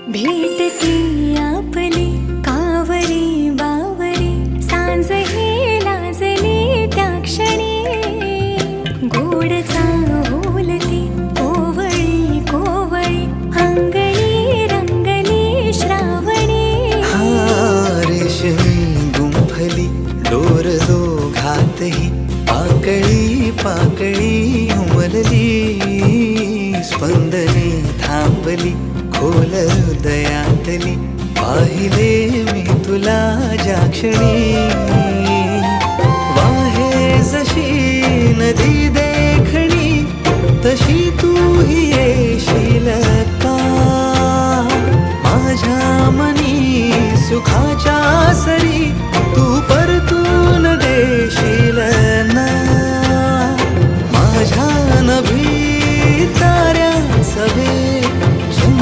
भेटती आपली कावरी बावरी सांज ही लाजली त्या क्षणी गोड चाहुलती कोवळी कोवळी अंगणी रंगली श्रावणी रेशमी गुंफली दोर दोघातही पाकळी पाकळी उमलली स्पंदने थांबली खोल हृदयातली पाहिले मी तुला ज्या क्षणी वाहे जशी नदी देखणी तशी तू ही येशील